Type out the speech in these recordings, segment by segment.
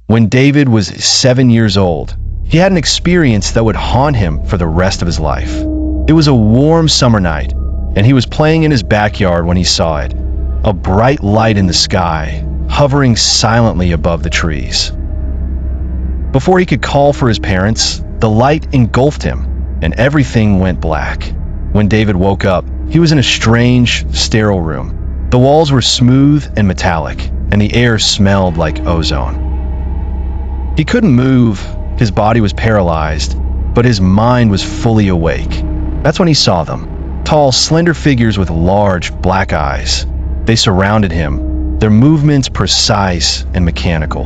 When David was 7 years old, he had an experience that would haunt him for the rest of his life. It was a warm summer night, and he was playing in his backyard when he saw it, a bright light in the sky, hovering silently above the trees. Before he could call for his parents, the light engulfed him, and everything went black. When David woke up, he was in a strange, sterile room. The walls were smooth and metallic, and the air smelled like ozone. He couldn't move, his body was paralyzed, but his mind was fully awake. That's when he saw them. Tall, slender figures with large, black eyes. They surrounded him, their movements precise and mechanical.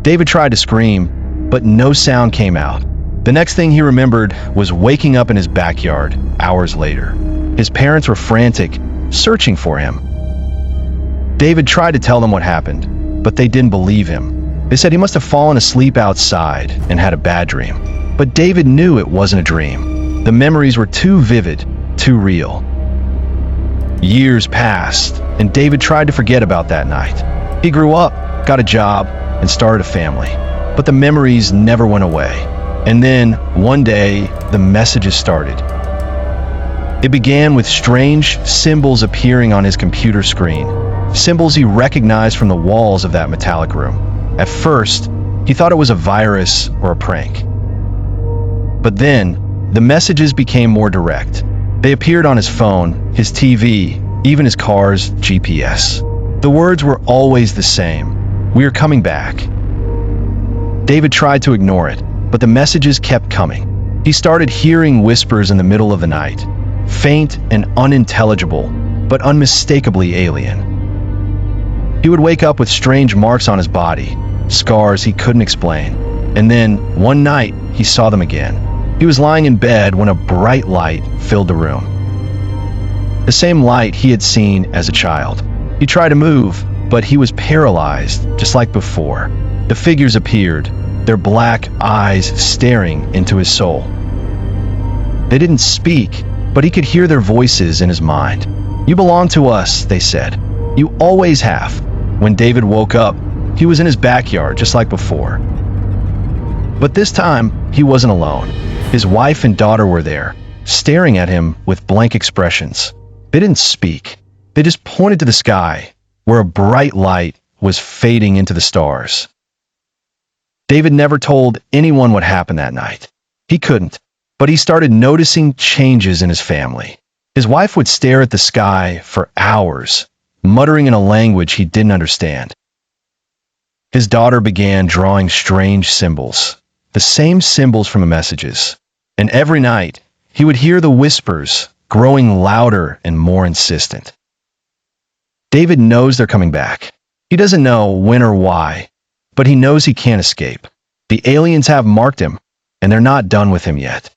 David tried to scream, but no sound came out. The next thing he remembered was waking up in his backyard hours later. His parents were frantic, searching for him. David tried to tell them what happened, but they didn't believe him. They said he must have fallen asleep outside and had a bad dream. But David knew it wasn't a dream. The memories were too vivid, too real. Years passed, and David tried to forget about that night. He grew up, got a job, and started a family. But the memories never went away. And then, one day, the messages started. It began with strange symbols appearing on his computer screen, symbols he recognized from the walls of that metallic room. At first, he thought it was a virus or a prank. But then, the messages became more direct. They appeared on his phone, his TV, even his car's GPS. The words were always the same. "We are coming back." David tried to ignore it, but the messages kept coming. He started hearing whispers in the middle of the night, faint and unintelligible, but unmistakably alien. He would wake up with strange marks on his body, scars he couldn't explain. And then, one night, he saw them again. He was lying in bed when a bright light filled the room. The same light he had seen as a child. He tried to move, but he was paralyzed, just like before. The figures appeared, their black eyes staring into his soul. They didn't speak, but he could hear their voices in his mind. "You belong to us," they said. "You always have." When David woke up, he was in his backyard, just like before. But this time, he wasn't alone. His wife and daughter were there, staring at him with blank expressions. They didn't speak. They just pointed to the sky, where a bright light was fading into the stars. David never told anyone what happened that night. He couldn't, but he started noticing changes in his family. His wife would stare at the sky for hours, muttering in a language he didn't understand. His daughter began drawing strange symbols, the same symbols from the messages. And every night, he would hear the whispers growing louder and more insistent. David knows they're coming back. He doesn't know when or why, but he knows he can't escape. The aliens have marked him, and they're not done with him yet.